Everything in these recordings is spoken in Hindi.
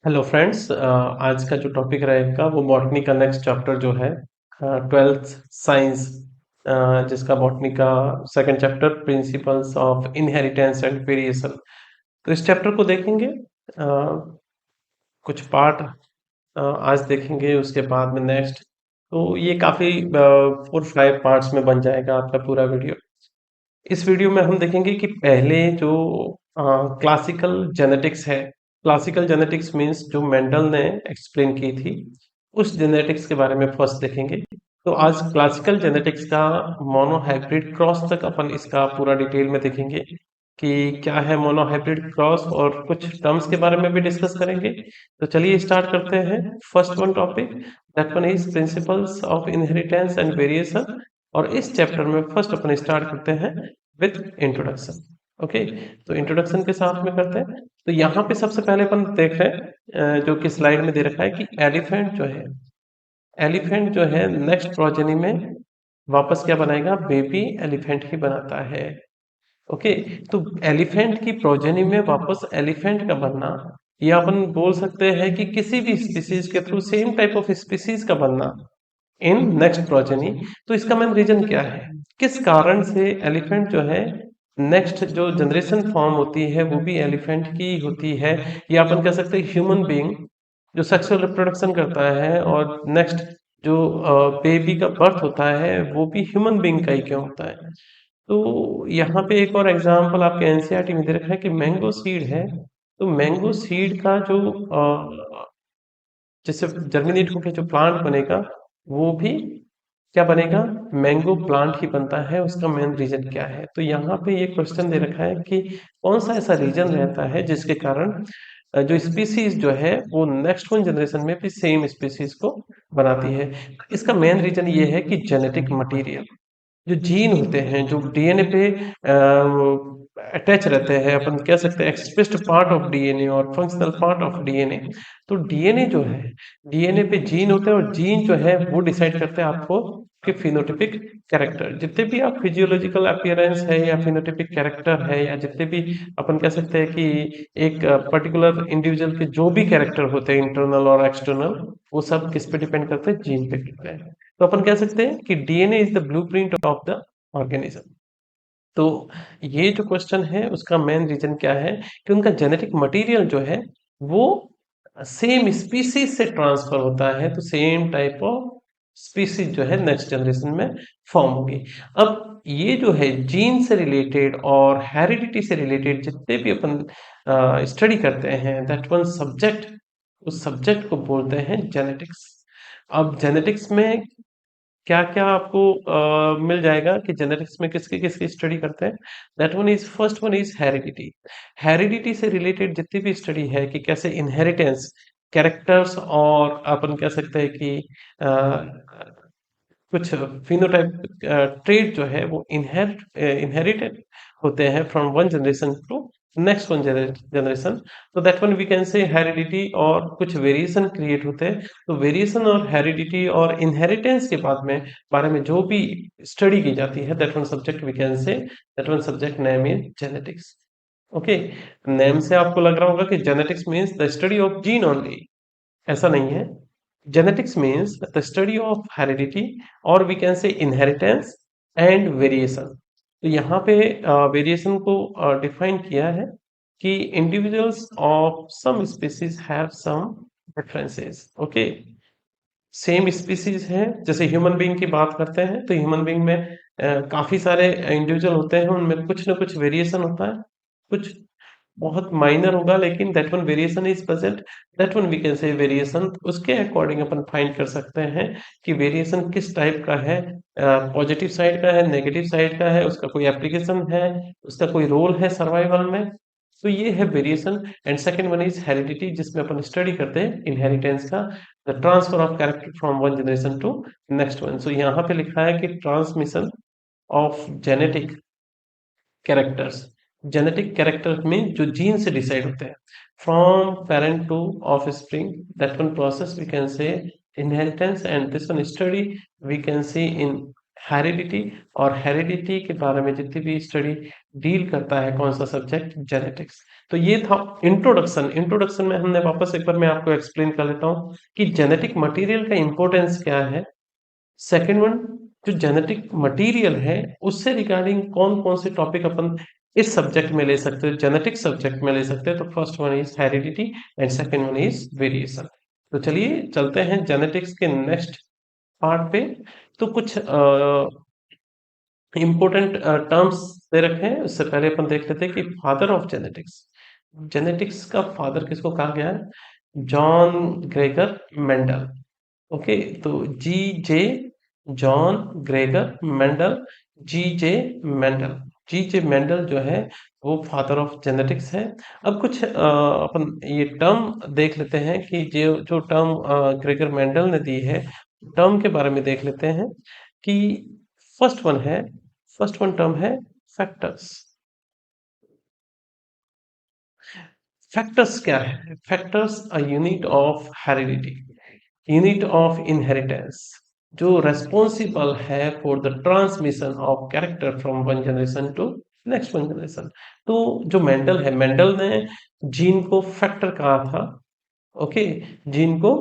हेलो फ्रेंड्स, आज का जो टॉपिक रहेगा वो बॉटनी का नेक्स्ट चैप्टर जो है ट्वेल्थ साइंस, जिसका बॉटनी का second chapter principles of inheritance and variation. तो इस चैप्टर को देखेंगे, कुछ पार्ट आज देखेंगे, उसके बाद में नेक्स्ट। तो ये काफ़ी 4-5 पार्ट्स में बन जाएगा आपका पूरा वीडियो। इस वीडियो में हम देखेंगे कि पहले जो क्लासिकल जेनेटिक्स है, क्लासिकल जेनेटिक्स मींस जो मेंडल ने एक्सप्लेन की थी, उस जेनेटिक्स के बारे में फर्स्ट देखेंगे। तो आज क्लासिकल जेनेटिक्स का मोनोहाइब्रिड क्रॉस तक अपन इसका पूरा डिटेल में देखेंगे कि क्या है मोनोहाइब्रिड क्रॉस, और कुछ टर्म्स के बारे में भी डिस्कस करेंगे। तो चलिए स्टार्ट करते हैं। First one topic, that one is principles of inheritance and variation. और इस चैप्टर में फर्स्ट अपन स्टार्ट करते हैं विथ इंट्रोडक्शन। ओके, तो इंट्रोडक्शन के साथ में करते हैं। तो यहाँ पे सबसे पहले अपन देख रहे हैं, जो कि स्लाइड में दे रखा है कि एलिफेंट जो है नेक्स्ट प्रोजेनी में वापस क्या बनाएगा, बेबी एलिफेंट ही बनाता है। ओके, तो एलिफेंट की प्रोजेनी में वापस एलिफेंट का बनना, या अपन बोल सकते हैं कि किसी भी स्पीसीज के through same type of species का बनना इन नेक्स्ट प्रोजेनी। तो इसका मेन रीजन क्या है, किस कारण से एलिफेंट जो है नेक्स्ट जो जनरेशन फॉर्म होती है वो भी एलिफेंट की होती है, या अपन कह सकते हैं ह्यूमन बीइंग जो सेक्सुअल रिप्रोडक्शन करता है और नेक्स्ट जो बेबी का बर्थ होता है वो भी ह्यूमन बीइंग का ही क्यों होता है। तो यहाँ पे एक और एग्जांपल आपके एनसीईआरटी में दे रखा है कि मैंगो सीड है। तो मैंगो सीड का जो जिससे जर्मिनेट होकर जो प्लांट बनेगा वो भी क्या बनेगा, मैंगो प्लांट ही बनता है। उसका मेन रीजन क्या है, तो यहाँ पे ये क्वेश्चन दे रखा है कि कौन सा ऐसा रीजन रहता है जिसके कारण जो स्पीसीज जो है वो नेक्स्ट वन जनरेशन में भी सेम स्पीसीज को बनाती है। इसका मेन रीजन ये है कि जेनेटिक मटेरियल, जो जीन होते हैं जो डीएनए पे अटैच रहते हैं, अपन कह सकते हैं एक्सप्रेस्ड पार्ट ऑफ डीएनए और फंक्शनल पार्ट ऑफ डीएनए। तो डीएनए जो है, डीएनए पे जीन होते हैं और जीन जो है वो डिसाइड करते हैं आपको कि फिनोटिपिक कैरेक्टर, जितने भी आप फिजियोलॉजिकल अपीयरेंस है या फिनोटिपिक कैरेक्टर है, या जितने भी अपन कह सकते हैं कि एक पर्टिकुलर इंडिविजुअल के जो भी कैरेक्टर होते हैं इंटरनल और एक्सटर्नल, वो सब किस पे डिपेंड करते हैं, जीन पे करते हैं। तो अपन कह सकते हैं कि DNA is the blueprint of the organism. तो ये जो क्वेश्चन है उसका मेन रीजन क्या है कि उनका जेनेटिक मटेरियल जो है वो सेम स्पीसीज से ट्रांसफर होता है, तो सेम टाइप ऑफ स्पीसीज जो है नेक्स्ट जनरेशन में फॉर्म होगी। अब ये जो है जीन से रिलेटेड और हेरिडिटी से रिलेटेड जितने भी अपन स्टडी करते हैं, दैट वन सब्जेक्ट, उस सब्जेक्ट को बोलते हैं जेनेटिक्स। अब जेनेटिक्स में क्या-क्या आपको मिल जाएगा कि जेनेटिक्स में किसकी-किसकी स्टडी करते हैं। That one is, first one is heredity. Heredity से रिलेटेड जितनी भी स्टडी है कि कैसे इनहेरिटेंस, कैरेक्टर्स, और अपन कह सकते हैं कि अ, कुछ फिनोटाइप ट्रेट जो है वो इनहेरिटेड होते हैं from one generation to next one generation. तो that one we can say heredity, और कुछ वेरिएशन क्रिएट होते हैं। तो वेरिएशन और हेरिडिटी और इनहेरिटेंस के बाद में बारे में जो भी स्टडी की जाती है, that one subject we can say, that one subject name is genetics. Okay, name से आपको लग रहा होगा कि genetics means the study of gene only. ऐसा नहीं है। Genetics means the study of heredity, और we can say inheritance and variation. तो यहाँ पे वेरिएशन को डिफाइन किया है कि individuals of some species have some differences. Okay, same species है, जैसे ह्यूमन बीइंग की बात करते हैं तो ह्यूमन बीइंग में काफी सारे इंडिविजुअल होते हैं, उनमें कुछ ना कुछ वेरिएशन होता है, कुछ बहुत माइनर होगा, लेकिन that one variation is present. That one we can say variation, उसके अकॉर्डिंग अपन फाइंड कर सकते हैं कि वेरिएशन किस टाइप का है, पॉजिटिव साइड का है, नेगेटिव साइड का है, उसका कोई एप्लीकेशन है, उसका कोई रोल है सर्वाइवल में। तो ये है variation. And second one is heredity, जिसमें अपन स्टडी करते हैं इनहेरिटेंस का, the transfer of character from one generation to next one. So यहाँ पे लिखा है कि transmission of characters genetic character में जो जीन से डिसाइड होते हैं from parent to offspring, that one process we can say inheritance, and this one study we can see in heredity, और हेरिडिटी के बारे में जितनी भी स्टडी डील करता है कौन सा सब्जेक्ट, जेनेटिक्स। तो ये था इंट्रोडक्शन। इंट्रोडक्शन में हमने वापस एक बार मैं आपको एक्सप्लेन कर लेता हूँ कि जेनेटिक मटेरियल का इंपॉर्टेंस क्या है। सेकंड वन, जो जेनेटिक मटेरियल है उससे रिगार्डिंग कौन कौन से टॉपिक अपन इस सब्जेक्ट में ले सकते हैं, जेनेटिक सब्जेक्ट में ले सकते हैं। तो first one is heredity and second one is variation. तो चलिए चलते हैं जेनेटिक्स के नेक्स्ट पार्ट पे। तो कुछ इंपॉर्टेंट टर्म्स दे रखे हैं, उससे पहले अपन देख लेते हैं कि फादर ऑफ जेनेटिक्स, जेनेटिक्स का फादर किसको कहा गया है, जॉन ग्रेगर मेंडल। ओके, तो जी जे, जॉन ग्रेगर मेंडल, जी जे मेंडल। जी जे मेंडल जो है वो फादर ऑफ जेनेटिक्स है। अब कुछ अपन ये टर्म देख लेते हैं कि जो जो टर्म ग्रेगर मेंडल ने दी है, टर्म के बारे में देख लेते हैं कि फर्स्ट वन है, फर्स्ट वन टर्म है फैक्टर्स। फैक्टर्स क्या है, factors a unit of heredity, unit of inheritance, जो रेस्पॉन्सिबल है for the transmission of character from one generation to next one generation. तो जो मेंडल है, मेंडल ने जीन को फैक्टर कहा था। ओके, जीन को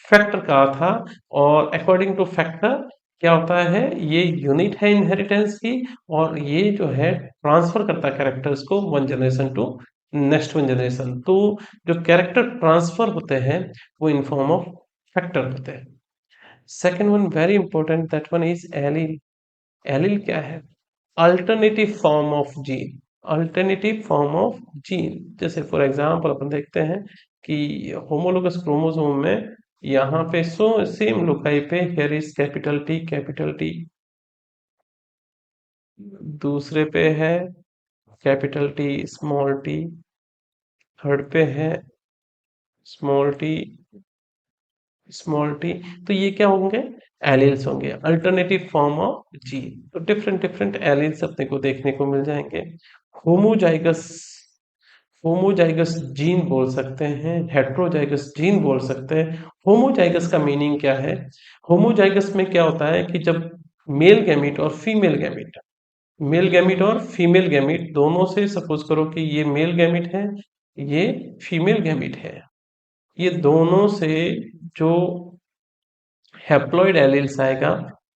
फैक्टर कहा था, और अकॉर्डिंग टू फैक्टर क्या होता है, ये यूनिट है इनहेरिटेंस की, और ये जो है ट्रांसफर करता है कैरेक्टर्स को one generation to next one generation. तो जो कैरेक्टर ट्रांसफर होते हैं वो इन फॉर्म ऑफ फैक्टर होते हैं। Second one very important, that one is allele. Allele क्या है, alternative form of gene, alternative form of gene. जैसे फॉर एग्जांपल अपन देखते हैं कि होमोलोगस क्रोमोसोम में यहाँ पे सेम लोकाई पे here is capital T, capital T, दूसरे पे है capital T small T, third पे है स्मॉल टी स्मॉल टी। तो ये क्या होंगे, एलील्स होंगे, अल्टरनेटिव फॉर्म ऑफ जीन। तो डिफरेंट डिफरेंट एलील्स अपने को देखने को मिल जाएंगे। होमोजाइगस, होमोजाइगस जीन बोल सकते हैं, हेट्रोजाइगस जीन बोल सकते हैं। होमोजाइगस का मीनिंग क्या है, होमोजाइगस में क्या होता है कि जब मेल गैमीट और फीमेल गैमीट, मेल गैमीट और फीमेल गैमीट दोनों से, सपोज करो कि ये मेल गैमीट है, ये फीमेल गैमीट है, ये दोनों से जो हैप्लॉइड एलील्स आएगा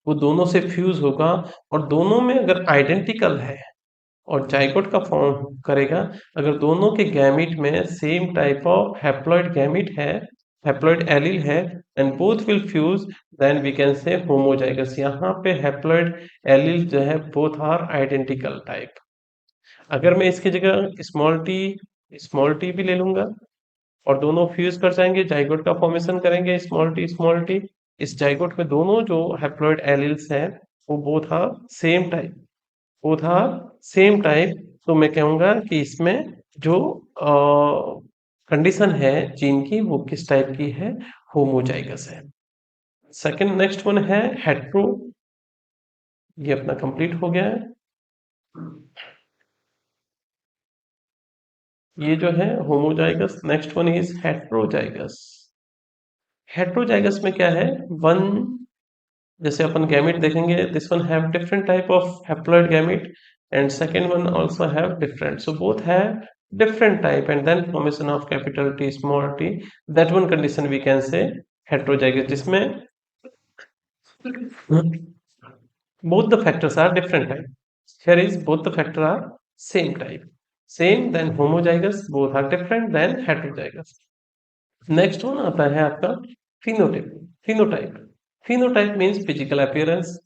वो दोनों से फ्यूज होगा, और दोनों में अगर आइडेंटिकल है और जाइगोट का फॉर्म करेगा, अगर दोनों के गैमीट में same type of haploid gamete है, हैप्लॉइड एलील है, and both will fuse, then we can say homozygous. यहाँ पे हैप्लॉइड एलील जो है बोथ आर आइडेंटिकल टाइप। अगर मैं इसकी जगह स्मॉल टी भी ले लूंगा और दोनों फ्यूज कर जाएंगे, जाइगोट का फॉर्मेशन करेंगे, स्मॉल टी, इस जाइगोट में दोनों जो हैप्लॉइड एलील्स हैं वो both are same type, both are same type. तो मैं कहूंगा कि इसमें जो कंडीशन है जीन की वो किस टाइप की है, होमोजाइगस है। सेकंड नेक्स्ट वन है हेट्रो, ये अपना कंप्लीट हो गया है। ये जो है homozygous, next one is heterozygous. Heterozygous में क्या है, वन, जैसे अपन गैमेट देखेंगे, this one have different type of haploid gamete and second one also have different, so both have different type and then formation of capital T small t, that one condition we can say heterozygous, जिसमें both the factors are different type, here is both the factor are same type, same, then homozygous, both are different, then heterozygous। Next one आता है आपका phenotype. Phenotype, phenotype means physical appearance.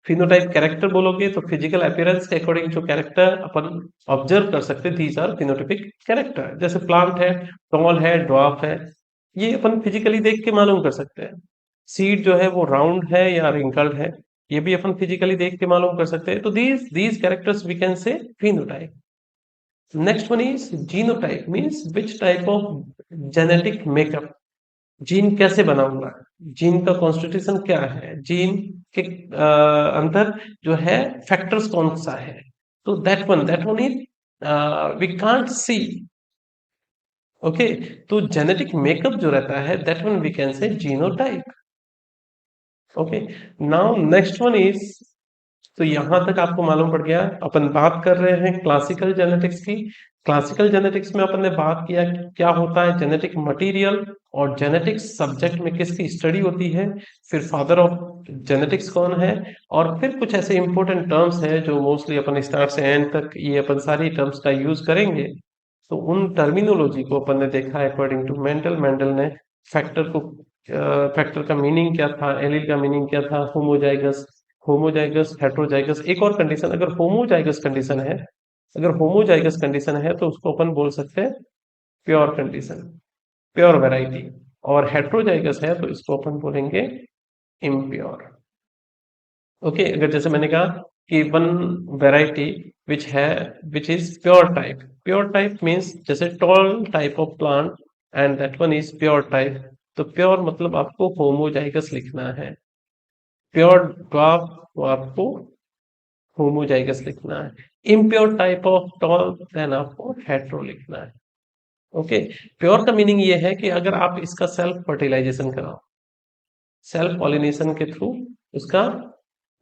Phenotype character बोलोगे तो फिजिकल अपीयरेंस के अकॉर्डिंग जो कैरेक्टर अपन ऑब्जर्व कर सकते हैं, दीज आर फिनोटाइपिक कैरेक्टर। जैसे प्लांट है, टॉल है, ड्वार्फ है, ये अपन फिजिकली देख के मालूम कर सकते हैं। सीड जो है वो राउंड है या रिंकल्ड है, ये भी अपन फिजिकली देख के मालूम कर सकते हैं। तो these characters we can say phenotype. Next one is genotype, means which type of genetic makeup, gene कैसे बना हुआ है, जीन का कॉन्स्टिट्यूशन क्या है, जीन के अंदर जो है फैक्टर्स कौन सा है। तो that one is we can't see. Okay, तो जेनेटिक मेकअप जो रहता है that one we can say genotype. Okay, now next one is तो यहाँ तक आपको मालूम पड़ गया। अपन बात कर रहे हैं क्लासिकल जेनेटिक्स की। क्लासिकल जेनेटिक्स में अपन ने बात किया कि क्या होता है जेनेटिक मटेरियल और जेनेटिक्स सब्जेक्ट में किसकी स्टडी होती है, फिर फादर ऑफ जेनेटिक्स कौन है, और फिर कुछ ऐसे इंपॉर्टेंट टर्म्स हैं जो मोस्टली अपन स्टार्ट से एंड तक ये अपन सारी टर्म्स का यूज करेंगे। तो उन टर्मिनोलॉजी को अपन ने देखा अकॉर्डिंग टू मेंडल। मेंडल ने फैक्टर को फैक्टर का मीनिंग क्या था, एलील का मीनिंग क्या था, होमोजाइगस, होमोजाइगस, हेट्रोजाइगस। एक और कंडीशन, अगर होमोजाइगस कंडीशन है, अगर होमोजाइगस कंडीशन है तो उसको अपन बोल सकते हैं प्योर कंडीशन, प्योर वैरायटी। और हेट्रोजाइगस है तो इसको अपन बोलेंगे इम्प्योर। ओके, अगर जैसे मैंने कहा कि वन वैरायटी विच है which is pure type means जैसे tall type of plant and that one is pure type. तो प्योर मतलब आपको होमोजाइगस लिखना है, प्योर ड्वार्फ तो आपको होमोजाइगस लिखना है, impure type of tall then आपको हेट्रो लिखना है। ओके, प्योर का मीनिंग ये है कि अगर आप इसका सेल्फ फर्टिलाइजेशन कराओ, सेल्फ पॉलिनेशन के थ्रू उसका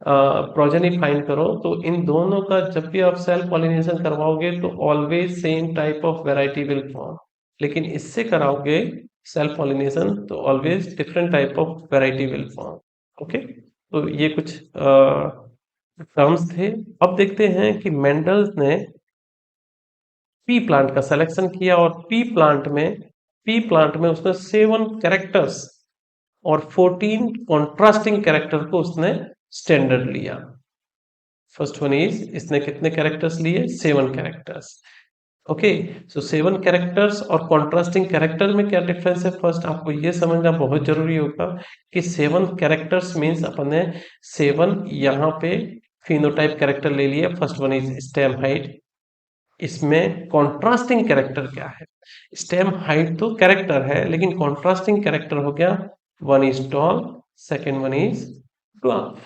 प्रोजेनी फाइंड करो, तो इन दोनों का जब भी आप सेल्फ पॉलिनेशन करवाओगे तो always same type of variety will form. लेकिन इससे कराओगे सेल्फ पॉलिनेशन तो always different type of variety will form. Okay, तो ये कुछ टर्म्स थे। अब देखते हैं कि मेंडल्स ने पी प्लांट का सिलेक्शन किया और पी प्लांट में उसने 7 कैरेक्टर्स और 14 कॉन्ट्रास्टिंग कैरेक्टर को उसने स्टैंडर्ड लिया। फर्स्ट वन इज, इसने कितने कैरेक्टर्स लिए? 7 कैरेक्टर्स। ओके, सो 7 कैरेक्टर्स और कॉन्ट्रास्टिंग कैरेक्टर में क्या डिफरेंस है, फर्स्ट आपको ये समझना बहुत जरूरी होगा कि 7 कैरेक्टर्स मीन्स अपन ने 7 यहाँ पे फिनोटाइप कैरेक्टर ले लिए। First one is stem height. इसमें कॉन्ट्रास्टिंग कैरेक्टर क्या है? स्टेम हाइट तो कैरेक्टर है, लेकिन कॉन्ट्रास्टिंग कैरेक्टर हो गया, one is tall, second one is dwarf,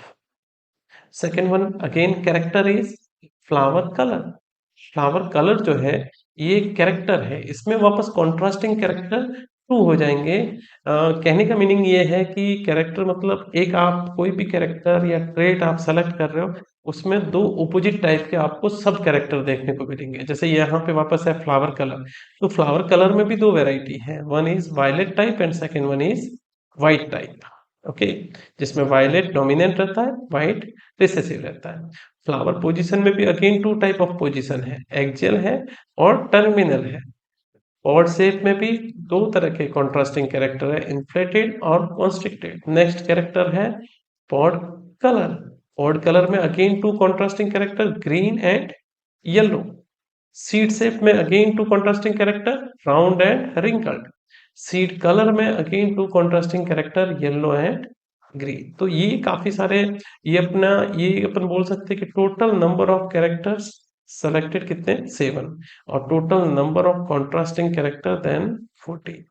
second one again character is flower colour. Flower colour जो है ये कैरेक्टर है, इसमें वापस कॉन्ट्रास्टिंग कैरेक्टर ट्रू हो जाएंगे। कहने का मीनिंग ये है कि कैरेक्टर मतलब एक आप कोई भी कैरेक्टर या ट्रेट आप सेलेक्ट कर रहे हो, उसमें 2 ऑपोजिट टाइप के आपको सब कैरेक्टर देखने को मिलेंगे। जैसे यहाँ पे वापस है फ्लावर कलर, तो फ्लावर कलर में भी 2 वैरायटी है, one is violet type and second one is white type. Okay, जिसमें वायलेट डोमिनेंट रहता है, व्हाइट रिसेसिव रहता है। फ्लावर पोजीशन में भी अगेन 2 टाइप ऑफ पोजीशन है, एक्सियल है और टर्मिनल है। पॉड शेप में भी 2 तरह के कॉन्ट्रास्टिंग कैरेक्टर है, इन्फ्लेटेड और कॉन्स्ट्रिक्टेड। नेक्स्ट कैरेक्टर है पॉड कलर। पॉड कलर में again 2 contrasting character, green and yellow. Seed shape में again 2 contrasting character, round and wrinkled. Seed colour में again 2 contrasting character, yellow and green. तो ये काफी सारे, ये अपना, ये अपन बोल सकते हैं कि total number of characters selected कितने? 7, और total number of contrasting character then 14।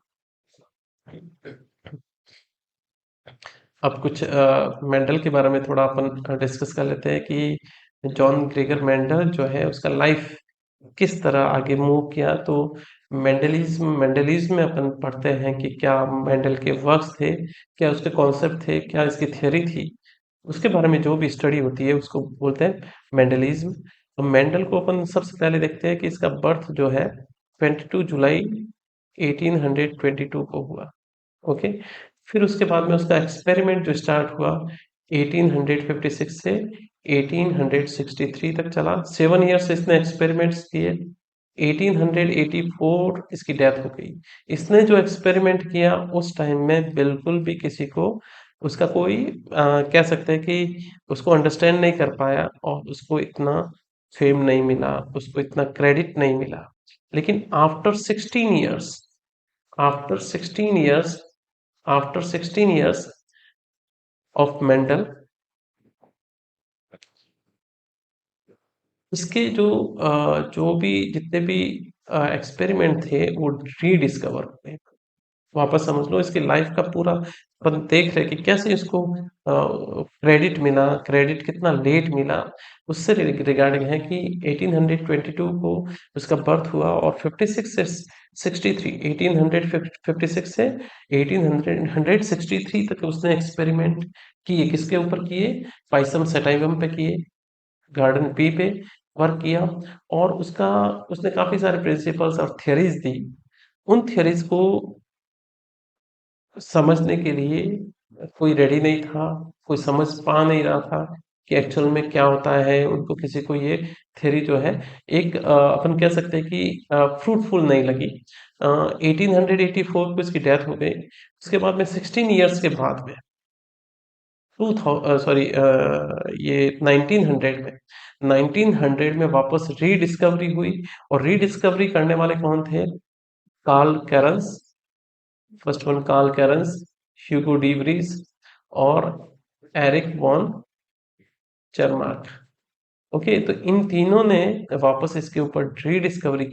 अब कुछ मेंडल के बारे में थोड़ा अपन डिस्कस कर लेते हैं कि जॉन ग्रेगर मेंडल जो है उसका लाइफ किस तरह आगे मूव किया। तो मेंडलिज्म में अपन पढ़ते हैं कि क्या मेंडल के वर्क्स थे, क्या उसके कॉन्सेप्ट थे, क्या इसकी थ्योरी थी, उसके बारे में जो भी स्टडी होती है उसको बोलते हैं मेंडलिज्म। तो मेंडल को अपन सबसे पहले देखते हैं कि इसका बर्थ जो है 22 जुलाई 1822 को हुआ। ओके, फिर उसके बाद में उसका एक्सपेरिमेंट जो स्टार्ट हुआ 1856 से 1863 तक चला। 7 ईयर्स इसने एक्सपेरिमेंट्स किए। 1884 इसकी डेथ हो गई। इसने जो एक्सपेरिमेंट किया उस टाइम में बिल्कुल भी किसी को उसका कोई कह सकते हैं कि उसको अंडरस्टैंड नहीं कर पाया, और उसको इतना फेम नहीं मिला, उसको इतना क्रेडिट नहीं मिला। लेकिन after 16 years after 16 years of Mendel, इसके जो भी जितने भी एक्सपेरिमेंट थे वो रीडिस्कवर हुए। वापस समझ लो इसकी लाइफ का पूरा अपन देख रहे कि कैसे इसको क्रेडिट मिला, क्रेडिट कितना लेट मिला। उससे रिगार्डिंग है कि 1822 को उसका बर्थ हुआ और 56 से 63, 1856 से 1863 तक उसने एक्सपेरिमेंट किए। किसके ऊपर किए? पाइसम सेटाइवम पे किए। गार्डन पी पे वर्क किया, और उसका उसने काफ़ी सारे प्रिंसिपल्स और थियरीज़ दी। उन थियरीज़ को समझने के लिए कोई रेडी नहीं था, कोई समझ पा नहीं रहा था कि एक्चुअल में क्या होता है। उनको किसी को ये थ्योरी जो है एक अपन कह सकते हैं कि फ्रूटफुल नहीं लगी। 1884 को इसकी डेथ हो गई। उसके बाद में 16 ईयर्स के बाद में ये 1900 में 1900 में वापस रीडिस्कवरी हुई। और रीडिस्कवरी करने वाले कौन थे? Carl Correns, first one Carl Correns, Hugo de Vries और एरिक वॉन चरमार्क। ओके, तो इन तीनों ने वापस इसके ऊपर रीडिस्कवरी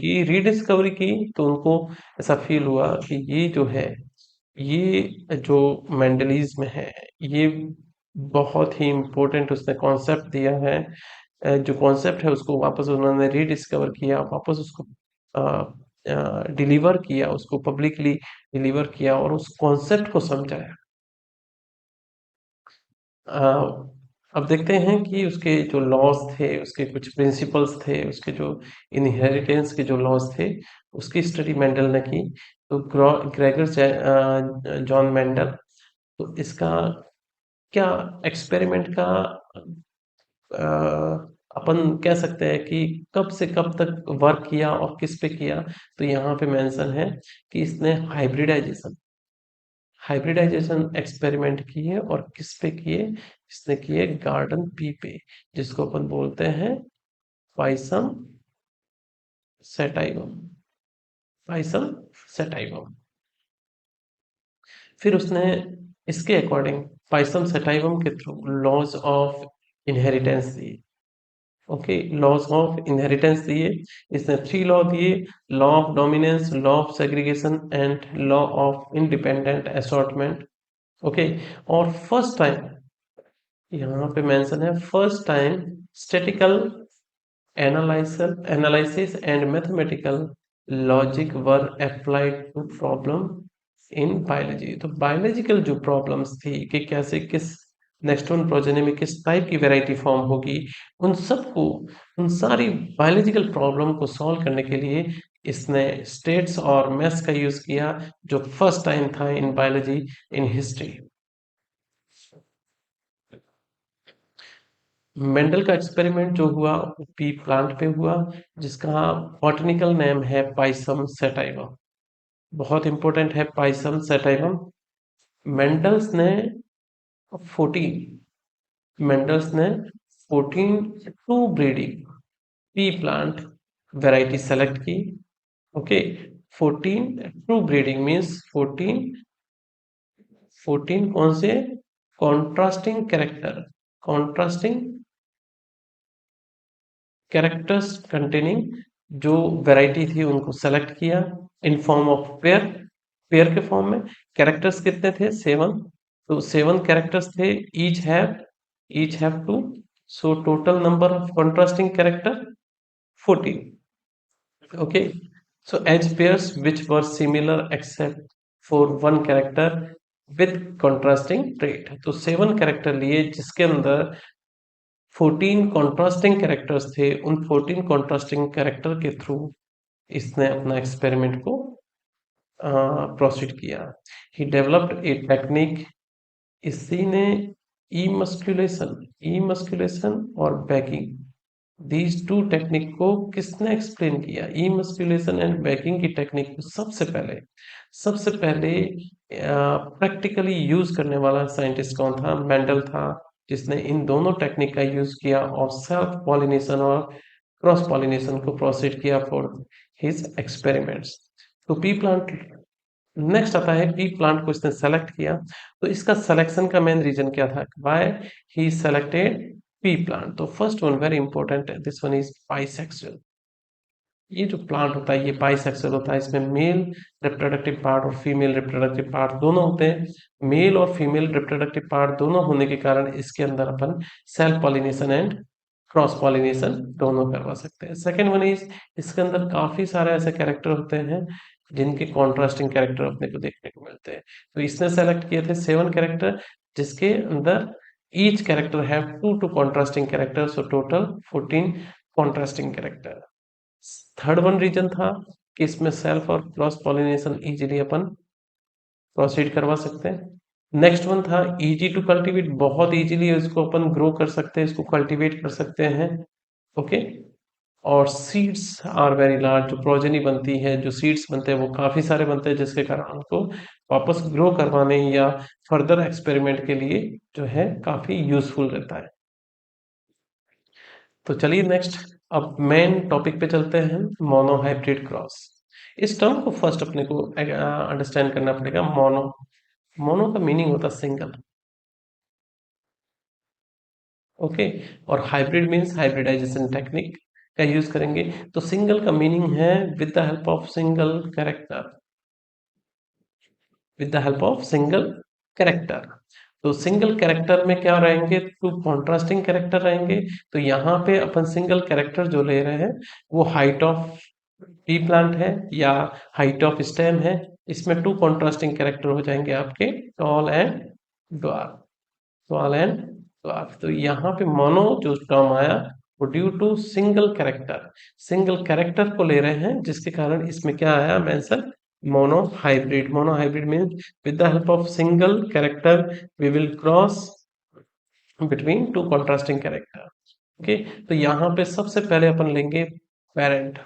की तो उनको ऐसा फील हुआ कि ये जो है, ये जो मेंडलिज्म है, ये बहुत ही इम्पोर्टेंट उसने कॉन्सेप्ट दिया है। जो कॉन्सेप्ट है उसको वापस उन्होंने रीडिस्कवर किया, वापस उसको डिलीवर किया, उसको पब्लिकली डिलीवर किया और उस कॉन्सेप्ट को समझाया। अ, अब देखते हैं कि उसके जो लॉज थे, उसके कुछ प्रिंसिपल्स थे, उसके जो इनहेरिटेंस के जो लॉज थे, उसकी स्टडी मेंडल ने की। तो जॉन मेंडल, तो इसका क्या एक्सपेरिमेंट का अ, अपन कह सकते हैं कि कब से कब तक वर्क किया और किस पे किया। तो यहाँ पे मेंशन है कि इसने हाइब्रिडाइजेशन एक्सपेरिमेंट किए, और किस पे किए? इसने किए गार्डन पी पे, जिसको अपन बोलते हैं पाइसम सेटाइवम। Pisum sativum. फिर उसने इसके अकॉर्डिंग पाइसम सेटाइवम के थ्रू लॉज ऑफ इनहेरिटेंस दिए। ओके, लॉज ऑफ इनहेरिटेंस दिए। इसने 3 लॉ दिए: law of dominance, law of segregation and law of independent assortment. Okay, और फर्स्ट टाइम यहाँ पे मेंशन है, first time statical analysis and mathematical logic were applied to problem in biology. तो बायोलॉजिकल जो प्रॉब्लम्स थी कि कैसे किस नेक्स्ट वन प्रोजेनी में किस टाइप की वैरायटी फॉर्म होगी, उन सबको, उन सारी बायोलॉजिकल प्रॉब्लम को सॉल्व करने के लिए इसने स्टेट्स और मैथ्स का यूज किया, जो फर्स्ट टाइम था in biology in history. Mendel का एक्सपेरिमेंट जो हुआ वो पी प्लांट पे हुआ, जिसका बॉटनिकल नेम है पाइसम सेटाइवम। बहुत इंपॉर्टेंट है पाइसम सेटाइवम। मेंडल्स ने 14 मेंडल्स ने 14 true breeding pea plant variety select की। ओके, 14 ट्रू ब्रीडिंग मीन्स 14 कौन से? कॉन्ट्रास्टिंग कॉन्ट्रास्टिंग कैरेक्टर्स कंटेनिंग जो वैरायटी थी उनको सेलेक्ट किया in form of pair. Pair के फॉर्म में कैरेक्टर्स कितने थे? 7। तो 7 कैरेक्टर्स थे, each have two, so total number of contrasting character 14। Okay, so edge pairs which were similar except for one character with contrasting trait। तो 7 कैरेक्टर लिए जिसके अंदर 14 कॉन्ट्रास्टिंग कैरेक्टर्स थे। उन 14 कॉन्ट्रास्टिंग कैरेक्टर के थ्रू इसने अपना एक्सपेरिमेंट को प्रोसीड किया। He developed a technique. इसी ने ई मस्कुलेशन और बैगिंग, दीज टू टेक्निक को किसने एक्सप्लेन किया? ई मस्कुलेशन एंड बैगिंग की टेक्निक को सबसे पहले प्रैक्टिकली यूज करने वाला साइंटिस्ट कौन था? मेंडल था, जिसने इन दोनों टेक्निक का यूज किया और सेल्फ पॉलिनेशन और क्रॉस पॉलिनेशन को प्रोसीड किया फॉर हिज एक्सपेरिमेंट्स। तो पी प्लांट नेक्स्ट आता है। पी प्लांट को इसने सेलेक्ट किया, तो इसका सिलेक्शन का मेन रीजन क्या था? Why he selected pea plant? तो first one very important, this one is bisexual. ये जो प्लांट होता है ये बाइसेक्सुअल होता है। इसमें मेल रिप्रोडक्टिव पार्ट और फीमेल रिप्रोडक्टिव पार्ट दोनों होते हैं। मेल और फीमेल रिप्रोडक्टिव पार्ट दोनों होने के कारण इसके अंदर अपन self pollination and cross pollination दोनों करवा सकते हैं। सेकेंड वन इज, इसके अंदर काफी सारे ऐसे कैरेक्टर होते हैं जिनके कॉन्ट्रास्टिंग कैरेक्टर अपने को देखने को मिलते हैं। तो इसने सेलेक्ट किए थे 7 कैरेक्टर, जिसके अंदर each character have two contrasting characters, so total 14 contrasting character. Third one reason था कि इसमें सेल्फ और क्रॉस पॉलिनेशन इजीली अपन प्रोसीड करवा सकते हैं। नेक्स्ट वन था इजी टू कल्टीवेट, बहुत इजीली इसको अपन ग्रो कर सकते हैं, इसको कल्टीवेट कर सकते हैं। ओके, और सीड्स आर वेरी लार्ज, जो प्रोजेनी बनती है, जो सीड्स बनते हैं वो काफी सारे बनते हैं, जिसके कारण उनको वापस ग्रो करवाने या फर्दर एक्सपेरिमेंट के लिए जो है काफी यूजफुल रहता है। तो चलिए नेक्स्ट अब मेन टॉपिक पे चलते हैं, मोनोहाइब्रिड क्रॉस। इस टर्म को फर्स्ट अपने को अंडरस्टैंड करना पड़ेगा। मोनो, मोनो का मीनिंग होता है सिंगल, ओके, और हाइब्रिड मीन्स हाइब्रिडाइजेशन टेक्निक का यूज करेंगे। तो सिंगल का मीनिंग है with the help of single character, with the help of single character. तो सिंगल कैरेक्टर में क्या रहेंगे, टू कॉन्ट्रास्टिंग कैरेक्टर रहेंगे। तो यहाँ पे अपन सिंगल कैरेक्टर जो ले रहे हैं वो हाइट ऑफ ट्री प्लांट है या हाइट ऑफ स्टेम है। इसमें टू कॉन्ट्रास्टिंग कैरेक्टर हो जाएंगे आपके tall and dwarf, tall and dwarf. तो यहाँ पे मोनो जो टर्म आया वो due to single character, single character को ले रहे हैं, जिसके कारण इसमें क्या आया mention, monohybrid. Monohybrid means with the help of single character we will cross between two contrasting character। Okay, तो यहाँ पे सबसे पहले अपन लेंगे पेरेंट।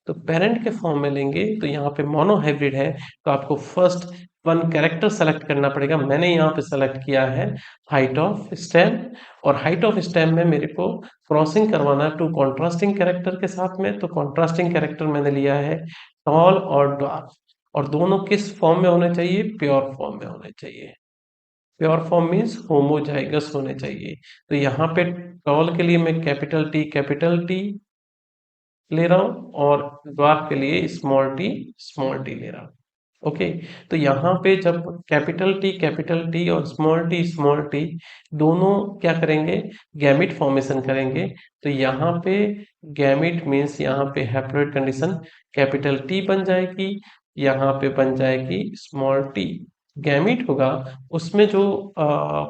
तो पेरेंट के फॉर्म में लेंगे, तो यहाँ पे मोनोहाइब्रिड है तो आपको फर्स्ट वन कैरेक्टर सेलेक्ट करना पड़ेगा। मैंने यहाँ पे सेलेक्ट किया है हाइट ऑफ स्टेम, और हाइट ऑफ स्टेम में मेरे को क्रॉसिंग करवाना है टू कॉन्ट्रास्टिंग कैरेक्टर के साथ में। तो कॉन्ट्रास्टिंग कैरेक्टर मैंने लिया है टॉल और ड्वार्फ, और दोनों किस फॉर्म में होने चाहिए, प्योर फॉर्म में होने चाहिए। प्योर फॉर्म मीन्स होमोजाइगस होने चाहिए। तो यहाँ पे टॉल के लिए मैं कैपिटल टी ले रहा हूं, और ड्वार्फ के लिए स्मॉल टी ले रहा हूं। ओके, तो यहाँ पे जब कैपिटल टी और स्मॉल टी दोनों क्या करेंगे, गैमिट फॉर्मेशन करेंगे। तो यहाँ पे गैमिट मीन्स यहाँ पे हैप्लॉइड कंडीशन कैपिटल टी बन जाएगी, यहाँ पे बन जाएगी स्मॉल टी। गैमिट होगा उसमें जो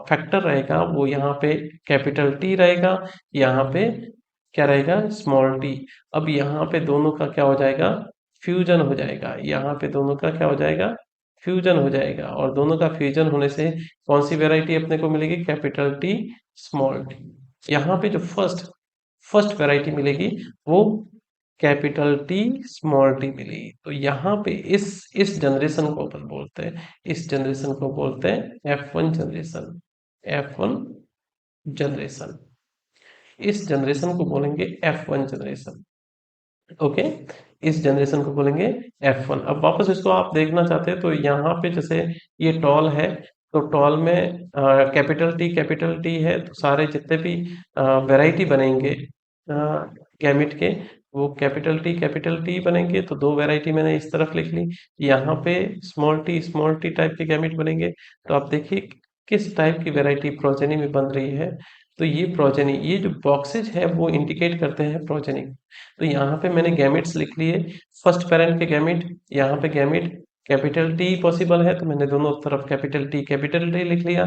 फैक्टर रहेगा वो यहाँ पे कैपिटल टी रहेगा, यहाँ पे क्या रहेगा, स्मॉल टी। अब यहाँ पे दोनों का क्या हो जाएगा, फ्यूजन हो जाएगा। यहाँ पे दोनों का क्या हो जाएगा, फ्यूजन हो जाएगा, और दोनों का फ्यूजन होने से कौन सी वेराइटी अपने को मिलेगी, कैपिटल टी स्मॉल टी। यहाँ पे जो फर्स्ट फर्स्ट वेराइटी मिलेगी वो कैपिटल टी स्मॉल टी मिलेगी। तो यहाँ पे इस जनरेशन को अपन बोलते हैं, इस जनरेशन को बोलते हैं F1 जनरेशन, F1 जनरेशन। इस जनरेशन को बोलेंगे F1 जनरेशन। ओके, इस जनरेशन को बोलेंगे F1। अब वापस इसको आप देखना चाहते हैं तो यहाँ पे जैसे ये टॉल है, तो टॉल में कैपिटल टी है, तो सारे जितने भी वैरायटी बनेंगे गैमिट के वो कैपिटल टी बनेंगे। तो दो वैरायटी मैंने इस तरफ लिख ली। यहाँ पे स्मॉल टी टाइप के गैमिट बनेंगे। तो आप देखिए किस टाइप की वैरायटी प्रोजेनी में बन रही है। तो ये प्रोजेनी, ये जो बॉक्सेज है वो इंडिकेट करते हैं प्रोजेनी। तो यहाँ पे मैंने गैमेट्स लिख लिए, फर्स्ट पेरेंट के गैमेट, यहाँ पे गैमेट कैपिटल टी पॉसिबल है तो मैंने दोनों तरफ कैपिटल टी लिख लिया।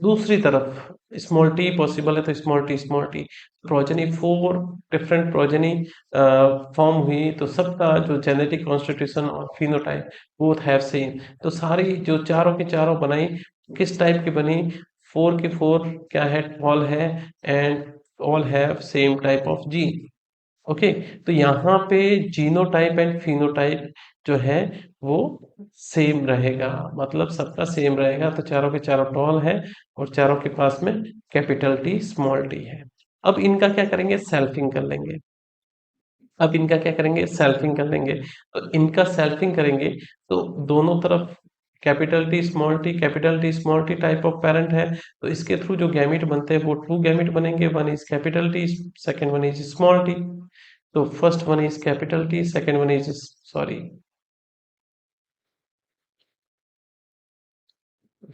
दूसरी तरफ स्मॉल टी पॉसिबल है तो small T. Progeny 4 different progeny form हुई, तो सबका जो जेनेटिक कॉन्स्टिट्यूशन और फिनोटाइप बोथ हैव सेम। तो सारी जो चारों की चारों बनाई किस टाइप की बनी, 4 की 4 क्या है, टॉल है, and all have same type of gene. Okay, तो यहाँ पे जीनोटाइप एंड फिनोटाइप जो है वो सेम रहेगा, मतलब सबका सेम रहेगा। तो चारों के चारों टॉल है और चारों के पास में कैपिटल टी स्मॉल टी है। अब इनका क्या करेंगे, सेल्फिंग कर लेंगे। अब इनका क्या करेंगे, सेल्फिंग कर लेंगे। तो इनका सेल्फिंग करेंगे तो दोनों तरफ capital T small T type of parent है। तो इसके थ्रू जो गैमिट बनते हैं वो टू गैमिट बनेंगे, one is capital T, second one is small T. तो first one is capital T, second one is sorry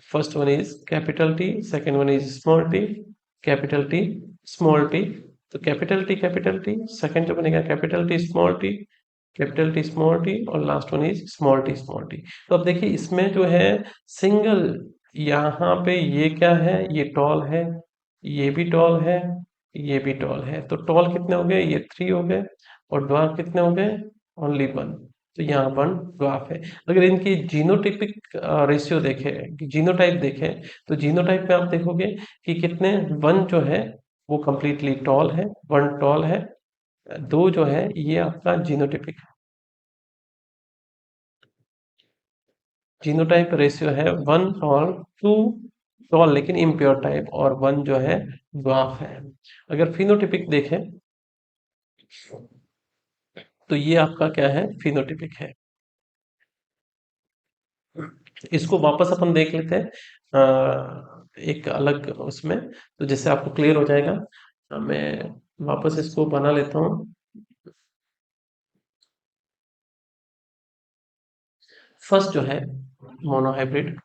first one is capital T, second one is small T, capital T small T. तो कैपिटल टी, सेकेंड जो बनेगा कैपिटल टी स्मॉल टी, और last one is small T. तो अब देखिए इसमें जो है सिंगल यहाँ पे ये क्या है, ये टॉल है, ये भी टॉल है, ये भी टॉल है। तो टॉल कितने हो गए, ये 3 हो गए, और ड्वार्फ कितने हो गए, ओनली 1। तो यहाँ पर ड्वार्फ है। अगर इनकी जीनोटिपिक रेशियो देखें, जीनोटाइप देखें, तो जीनोटाइप में आप देखोगे कि कितने, 1 जो है वो कंप्लीटली टॉल है, 1 टॉल है, 2 जो है ये आपका जीनोटिपिक है। जीनोटाइप रेशियो है 1 और 2 टॉल लेकिन इम्प्योर टाइप, और 1 जो है ड्वार्फ है। अगर फिनोटिपिक देखें तो ये आपका क्या है, फिनोटिपिक है। इसको वापस अपन देख लेते हैं एक अलग उसमें, तो जिससे आपको क्लियर हो जाएगा। मैं वापस इसको बना लेता हूँ। फर्स्ट जो है मोनोहाइब्रिड,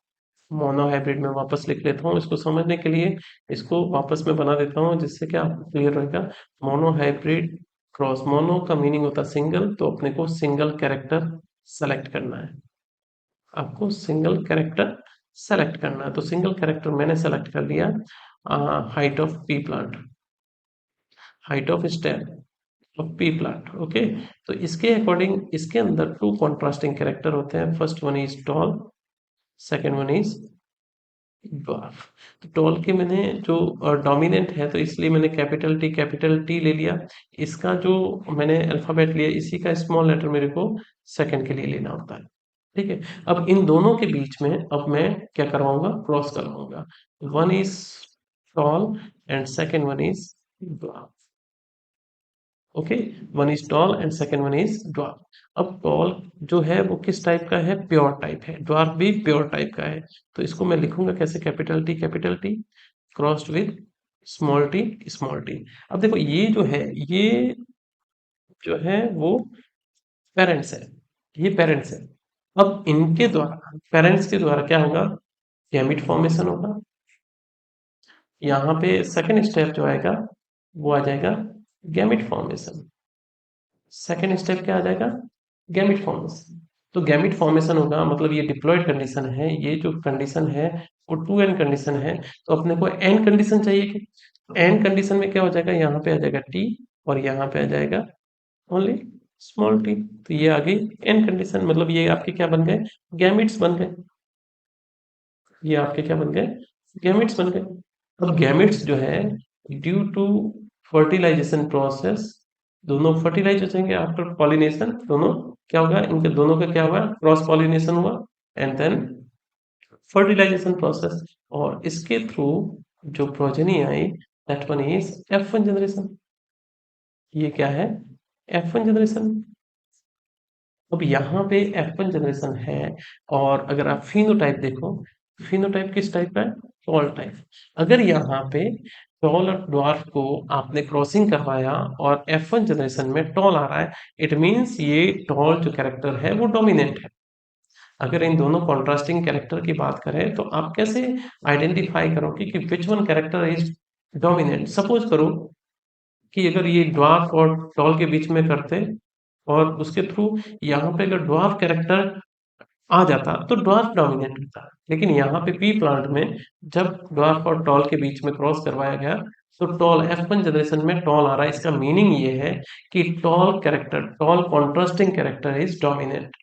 मोनोहाइब्रिड में वापस लिख लेता हूँ इसको समझने के लिए। इसको वापस में बना देता हूँ जिससे कि आपको क्लियर रहेगा। मोनोहाइब्रिड क्रॉस, मोनो का मीनिंग होता है सिंगल, तो अपने को सिंगल कैरेक्टर सेलेक्ट करना है। आपको सिंगल कैरेक्टर सेलेक्ट करना है, तो सिंगल कैरेक्टर मैंने सेलेक्ट कर लिया, height of P plant, height of stem of P plant. Okay, तो इसके अकॉर्डिंग इसके अंदर 2 कॉन्ट्रास्टिंग कैरेक्टर होते हैं। First one is tall, second one is dwarf. तो टॉल के मैंने जो डोमिनेंट है, तो इसलिए मैंने कैपिटल टी ले लिया। इसका जो मैंने अल्फाबेट लिया, इसी का स्मॉल लेटर मेरे को सेकंड के लिए लेना होता है। ठीक है, अब इन दोनों के बीच में अब मैं क्या करवाऊंगा, क्रॉस करवाऊंगा। One is tall and second one is dwarf. Okay, one is tall and second one is dwarf. अब टॉल जो है वो किस टाइप का है, प्योर टाइप है, ड्वार्फ भी प्योर टाइप का है। तो इसको मैं लिखूंगा कैसे, capital T crossed with small T. अब देखो ये जो है, ये जो है वो पेरेंट्स है, ये पेरेंट्स है। अब इनके द्वारा, पेरेंट्स के द्वारा क्या होगा, गैमिट फॉर्मेशन होगा। यहाँ पे सेकेंड स्टेप जो आएगा वो आ जाएगा गैमिट फॉर्मेशन। सेकेंड स्टेप क्या आ जाएगा, गैमिट फॉर्मेशन। तो गैमिट फॉर्मेशन होगा, मतलब ये डिप्लॉयड कंडीशन है, ये जो कंडीशन है वो 2n कंडीशन है। तो अपने को n कंडीशन चाहिए कि n कंडीशन में क्या हो जाएगा, यहाँ पे आ जाएगा t, और यहाँ पे आ जाएगा ओनली स्मॉल टी। तो ये आ गई n कंडीशन, मतलब ये आपके क्या बन गए, गैमिट्स बन गए। ये आपके क्या बन गए, गैमिट्स बन गए। अब गैमिट्स जो है ड्यू टू फर्टिलाइजेशन प्रोसेस, दोनों फर्टिलाइज हो जाएंगे आफ्टर पॉलिनेशन। दोनों क्या होगा, इनके दोनों का क्या हुआ, क्रॉस पॉलिनेशन हुआ, एंड देन फर्टिलाइजेशन प्रोसेस, और इसके थ्रू जो progeny I, that one is F1 generation. ये क्या है, F1 जनरेशन। अब यहाँ पे F1 जनरेशन है, और अगर आप फिनोटाइप देखो, फिनोटाइप किस टाइप का है, टॉल टाइप। अगर यहाँ पे टॉल और ड्वार्फ को आपने क्रॉसिंग करवाया और F1 जनरेशन में टॉल आ रहा है, इट मीन्स ये टॉल जो कैरेक्टर है वो डोमिनेंट है। अगर इन दोनों कॉन्ट्रास्टिंग कैरेक्टर की बात करें तो आप कैसे आइडेंटिफाई करोगे कि which one character is dominant. Suppose करो कि अगर ये ड्वार्फ और टॉल के बीच में करते, और उसके थ्रू यहाँ पे अगर ड्वार्फ कैरेक्टर आ जाता तो ड्वार्फ डोमिनेट होता। लेकिन यहाँ पे पी प्लांट में जब ड्वार्फ और टॉल के बीच में क्रॉस करवाया गया, तो टॉल F1 जनरेशन में टॉल आ रहा है। इसका मीनिंग ये है कि tall character, tall contrasting character is dominant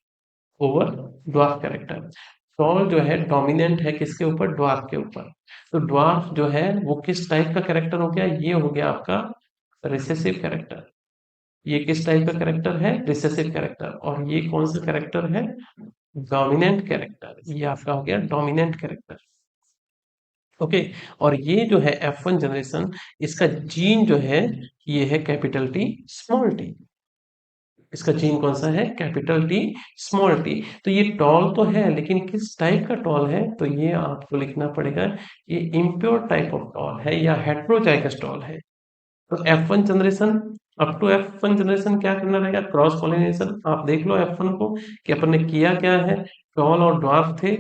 over dwarf character. Tall जो है डोमिनेंट है किसके ऊपर, ड्वार्फ के ऊपर। तो ड्वार्फ जो है वो किस टाइप का कैरेक्टर हो गया, ये हो गया आपका रिसेसिव कैरेक्टर। ये किस टाइप का कैरेक्टर है, रिसेसिव कैरेक्टर। और ये कौन सा कैरेक्टर है, डोमिनेंट कैरेक्टर। ये आपका हो गया डोमिनेंट कैरेक्टर। ओके, और ये जो है F1 जनरेशन, इसका जीन जो है ये है कैपिटल टी स्मॉल टी। इसका जीन कौन सा है, कैपिटल टी स्मॉल टी। तो ये टॉल तो है, लेकिन किस टाइप का टॉल है, तो ये आपको लिखना पड़ेगा, ये इम्प्योर टाइप ऑफ टॉल है या हेट्रोजाइगस टॉल है। तो F1 generation, up to F1 generation क्या करना रहेगा, क्रॉस पॉलिनेशन। आप देख लो F1 को कि अपन ने किया क्या है, टॉल और ड्वार्फ थे,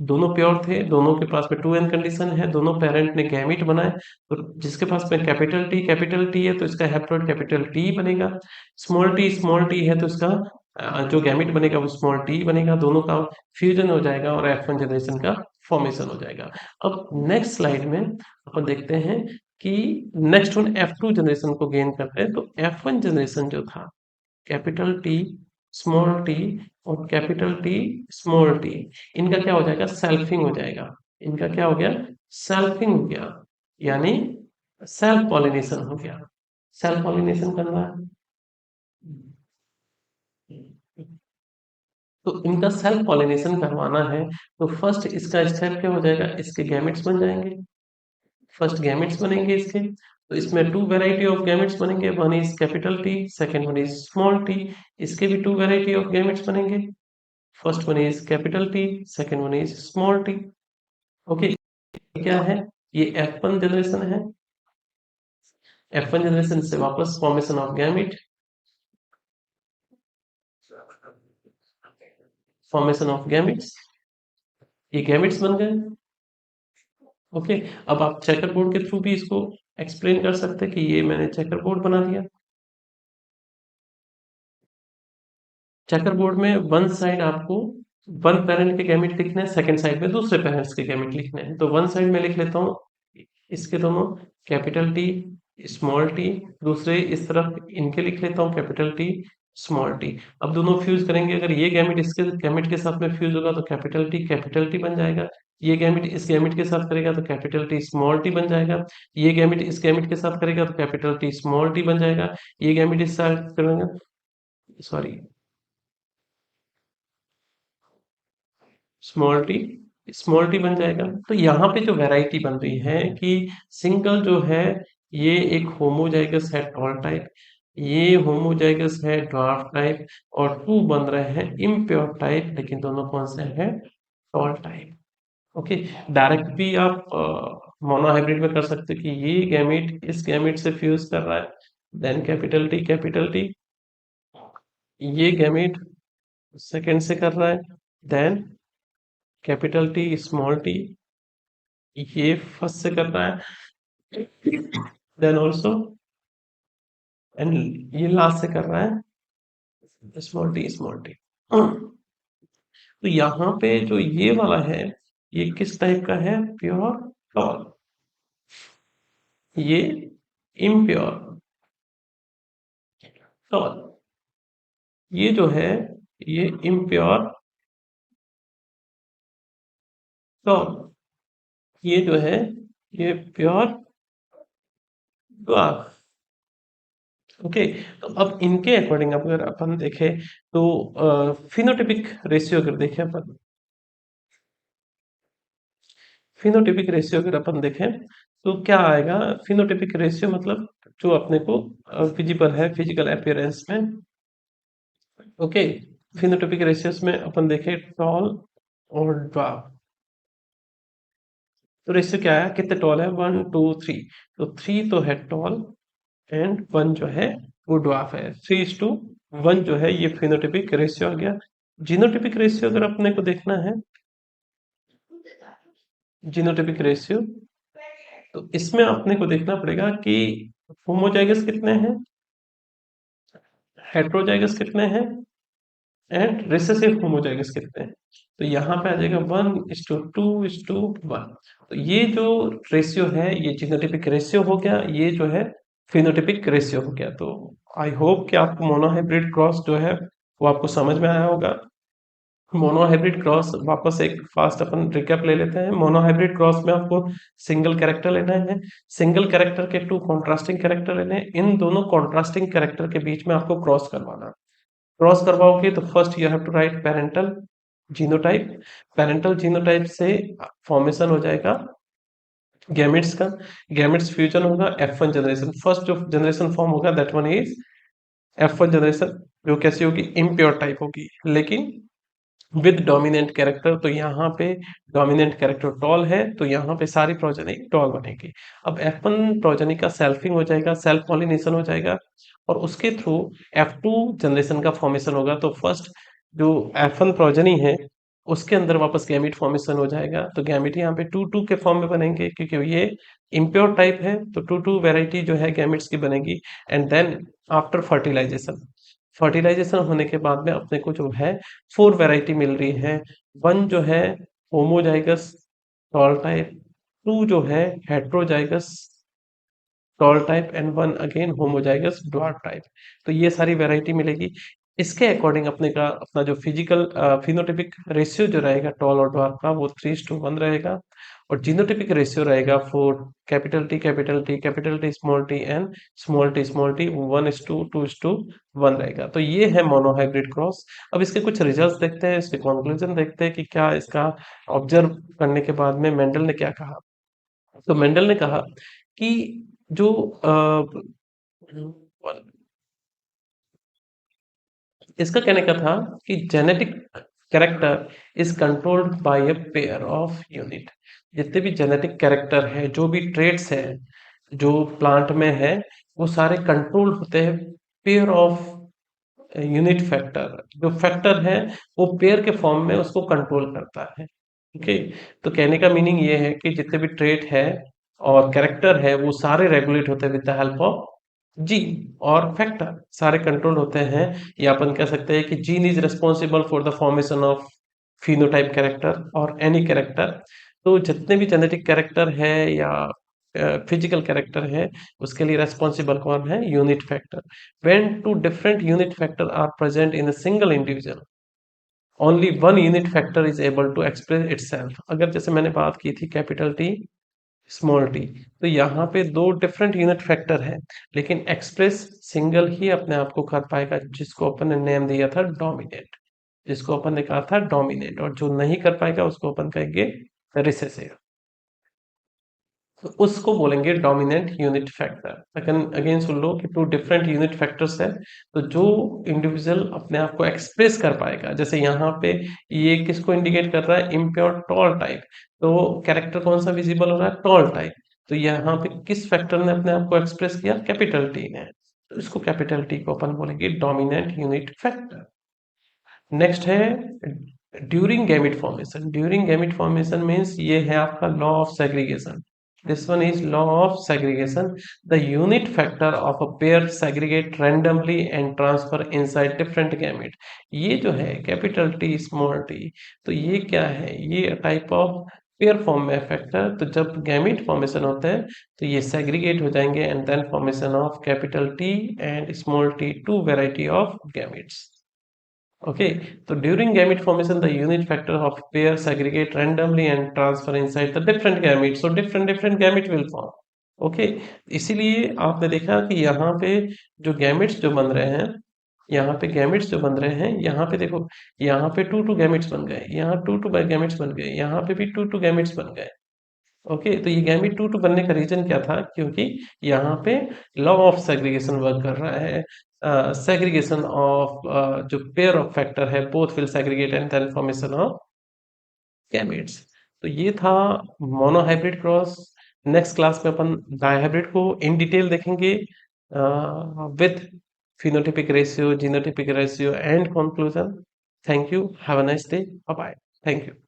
दोनों प्योर थे, दोनों के पास में 2n कंडीशन है, दोनों पेरेंट ने गैमीट बनाए। तो जिसके पास में कैपिटल टी है तो इसका हैप्लॉइड कैपिटल टी बनेगा। स्मॉल टी है तो इसका जो गैमीट बनेगा वो स्मॉल टी बनेगा। दोनों का फ्यूजन हो जाएगा और F1 जनरेशन का फॉर्मेशन हो जाएगा। अब नेक्स्ट स्लाइड में अपन देखते हैं कि नेक्स्ट वन F2 जनरेशन को गेन करते हैं। तो F1 जनरेशन जो था, कैपिटल टी स्मॉल टी और कैपिटल टी स्मॉल टी, इनका क्या हो जाएगा, सेल्फिंग हो जाएगा। इनका क्या हो गया, सेल्फिंग हो गया, यानी सेल्फ पॉलिनेशन हो गया। सेल्फ पॉलिनेशन करना है तो इनका सेल्फ पॉलिनेशन करवाना है, तो फर्स्ट इसका स्टेप क्या हो जाएगा, इसके गैमेट्स बन जाएंगे। फर्स्ट गैमेट्स बनेंगे इसके, तो इसमें टू वैरायटी ऑफ गैमेट्स बनेंगे, one is capital T, second one is small T. इसके भी टू वैरायटी ऑफ गैमेट्स बनेंगे, first one is capital T, second one is small T. Okay, क्या है, ये F1 जनरेशन है। F1 जनरेशन से वापस formation of gamete, formation of gametes, ये गैमेट्स बन गए। ओके, अब आप चेकर बोर्ड के थ्रू भी इसको एक्सप्लेन कर सकते हैं कि ये मैंने चेकर बोर्ड बना दिया। चेकर बोर्ड में वन साइड आपको वन पेरेंट के गैमेट लिखने हैं, सेकंड साइड में दूसरे पेरेंट्स के गैमेट लिखने हैं। तो वन साइड में लिख लेता हूँ इसके दोनों कैपिटल टी स्मॉल टी, दूसरे इस तरफ इनके लिख लेता हूँ कैपिटल टी स्मॉल टी। अब दोनों फ्यूज करेंगे, अगर ये गैमेट इसके गैमेट के साथ में फ्यूज होगा तो कैपिटल टी बन जाएगा। ये गैमेट इस गैमेट के साथ करेगा तो कैपिटल टी स्मॉल टी बन जाएगा। ये गैमेट इस गैमेट के साथ करेगा तो कैपिटल टी स्मॉल टी बन जाएगा। ये गैमेट इस साथ करेगा, सॉरी, स्मॉल टी बन जाएगा। तो यहाँ पे जो वैरायटी बन रही है कि सिंगल जो है ये एक होमोजाइगस है टॉल टाइप, ये होमोजाइगस है ड्वार्फ टाइप, और टू बन रहे हैं इम्प्योर टाइप, लेकिन दोनों कौन से हैं, टॉल टाइप। ओके, डायरेक्ट भी आप मोनोहाइब्रिड में कर सकते हो कि ये गैमेट इस गैमेट से फ्यूज कर रहा है, देन कैपिटल टी, ये गैमेट सेकंड से कर रहा है, then capital T small T, ये फर्स्ट से कर रहा है, देन ऑल्सो, एंड ये लास्ट से कर रहा है स्मॉल टी। तो यहाँ पे जो ये वाला है, ये किस टाइप का है, प्योर टॉल, ये इम्प्योर टॉल, ये जो है ये इम्प्योर टॉल, ये जो है ये प्योर ड्वार्फ। ओके, तो अब इनके अकॉर्डिंग अगर अपन देखें तो फिनोटिपिक रेशियो अगर देखें अपन, फिनोटिपिक रेशियो अगर अपन देखें तो क्या आएगा, फिनोटिपिक रेशियो मतलब जो अपने को विजिबल है फिजिकल अपीयरेंस में। ओके, फिनोटिपिक रेशियोस में अपन देखें टॉल और ड्वार्फ, तो रेशियो क्या है, कितने टॉल है, 1 2 3, तो 3 तो है टॉल एंड 1 जो है वो ड्वार्फ है। 3:1 जो है ये फिनोटिपिक रेशियो आ गया। जीनोटिपिक रेशियो अगर अपने को देखना है, जीनोटिपिक रेशियो, तो इसमें अपने को देखना पड़ेगा कि होमोजाइगस कितने हैं, हेट्रोजाइगस कितने हैं, एंड रिसेसिव होमोजाइगस कितने हैं। तो यहाँ पे आ जाएगा 1:2:1। तो ये जो रेशियो है ये जीनोटिपिक रेशियो हो गया, ये जो है फिनोटिपिक रेशियो हो गया। तो आई होप कि आपको मोनोहाइब्रिड क्रॉस जो है वो आपको समझ में आया होगा। मोनोहाइब्रिड क्रॉस वापस एक फास्ट अपन रिकैप ले लेते हैं। मोनोहाइब्रिड क्रॉस में आपको सिंगल कैरेक्टर लेना है, सिंगल कैरेक्टर के टू कॉन्ट्रास्टिंग कैरेक्टर लेने हैं, इन दोनों कॉन्ट्रास्टिंग कैरेक्टर के बीच में आपको क्रॉस करवाना। क्रॉस करवाओगे तो first you have to write parental genotype, parental genotype से फॉर्मेशन हो जाएगा गैमेट्स का, गैमेट्स फ्यूजन होगा, F1 जनरेशन, फर्स्ट जो जनरेशन फॉर्म होगा that one is F1 generation, जो कैसी होगी, इम्प्योर टाइप होगी, लेकिन विद डोमिनेंट कैरेक्टर। तो यहाँ पे डोमिनेंट कैरेक्टर टॉल है, तो यहाँ पे सारी प्रोजेनी टॉल बनेगी। अब F1 प्रोजेनी का सेल्फिंग हो जाएगा, सेल्फ पॉलिनेशन हो जाएगा, और उसके थ्रू F2 जनरेशन का फॉर्मेशन होगा। तो फर्स्ट जो F1 प्रोजेनी है उसके अंदर वापस गैमेट फॉर्मेशन हो जाएगा। तो गैमेट यहाँ पे 2 के फॉर्म में बनेंगे, क्योंकि ये इम्प्योर टाइप है, तो 2 वेराइटी जो है गैमेट्स की बनेगी। And then after fertilization, fertilization होने के बाद में अपने को जो है 4 वैरायटी मिल रही है। वन जो है होमोजाइगस टॉल टाइप, 2 जो है heterozygous tall type, and 1 again homozygous dwarf type. तो ये सारी वैरायटी मिलेगी। इसके अकॉर्डिंग अपने का अपना जो फिजिकल फिनोटिपिक रेशियो जो रहेगा टॉल और ड्वार्फ का वो 3:1 रहेगा, और जीनोटिपिक रेशियो रहेगा for capital T capital T capital T and small T 1:2:1 रहेगा। तो ये है मोनोहाइब्रिड क्रॉस। अब इसके कुछ रिजल्ट्स देखते हैं, इसके कंक्लूजन देखते हैं कि क्या इसका ऑब्जर्व करने के बाद में मेंडल ने क्या कहा। तो मेंडल ने कहा कि जो इसका कहने का था कि genetic character is controlled by a pair of unit. जितने भी जेनेटिक कैरेक्टर है, जो भी ट्रेड्स है जो प्लांट में है, वो सारे कंट्रोल होते हैं पेयर ऑफ यूनिट फैक्टर। जो फैक्टर है वो पेयर के फॉर्म में उसको कंट्रोल करता है। ओके, तो कहने का मीनिंग ये है कि जितने भी ट्रेट है और कैरेक्टर है वो सारे रेगुलेट होते हैं with the help of gene, और फैक्टर सारे कंट्रोल होते हैं। या अपन कह सकते हैं कि gene is responsible for the formation of phenotype character और एनी कैरेक्टर। तो जितने भी जेनेटिक कैरेक्टर है या फिजिकल कैरेक्टर है, उसके लिए रेस्पॉन्सिबल कौन है? Unit factor. when two different unit factor are present in a single individual, only one unit factor is able to express itself। अगर जैसे मैंने बात की थी कैपिटल टी स्मॉल टी, तो यहाँ पे दो डिफरेंट यूनिट फैक्टर है, लेकिन एक्सप्रेस सिंगल ही अपने आप को कर पाएगा, जिसको अपन ने नेम दिया था डोमिनेट। जिसको अपन ने कहा था डोमिनेट, और जो नहीं कर पाएगा उसको अपन कहेंगे रिसेसिव। तो उसको बोलेंगे dominant unit factor. Again again सुन लो कि टू डिफरेंट यूनिट फैक्टर्स है, तो जो इंडिविजुअल अपने आप को एक्सप्रेस कर पाएगा, जैसे यहाँ पे ये किसको इंडिकेट कर रहा है? Impure tall type. तो कैरेक्टर कौन सा विजिबल हो रहा है? Tall type. तो यहाँ पे किस फैक्टर ने अपने आप को एक्सप्रेस किया? कैपिटल टी ने। तो इसको कैपिटल टी को अपन बोलेंगे डोमिनेंट यूनिट फैक्टर। नेक्स्ट है during gamete formation. During gamete formation means ये है आपका law of segregation. This one is law of segregation. The unit factor of a pair segregate randomly and transfer inside different gamete. ये जो है कैपिटल टी स्मॉल टी, तो ये क्या है? ये टाइप ऑफ पेयर फॉर्म में फैक्टर। तो जब गैमेट फॉर्मेशन होते हैं तो ये सेग्रीगेट हो जाएंगे, and then formation of capital T and small T, two variety of gametes. Okay, so during gamete formation, the unit factor of pair segregate randomly and transfer inside the different gametes. So different gamete will form. Okay, इसीलिए आपने देखा कि यहाँ पे जो गैमेट्स जो बन रहे हैं, यहाँ पे गैमेट्स जो बन रहे हैं, यहाँ पे देखो, यहाँ पे टू गैमेट्स बन गए, यहाँ टू गैमेट्स बन गए, यहाँ पे भी टू गैमेट्स बन गए। ओके, तो ये गैमेट टू बनने का रीजन क्या था? क्योंकि यहाँ पे लॉ ऑफ सेग्रीगेशन वर्क कर रहा है। सेग्रीगेशन ऑफ जो पेयर ऑफ फैक्टर है, both will segregate and then formation of gametes. तो ये था मोनोहाइब्रिड क्रॉस। नेक्स्ट क्लास में अपन डायहाइब्रिड को इन डिटेल देखेंगे with phenotypic ratio, genotypic ratio and conclusion. Thank you. Have a nice day. Bye bye. Thank you.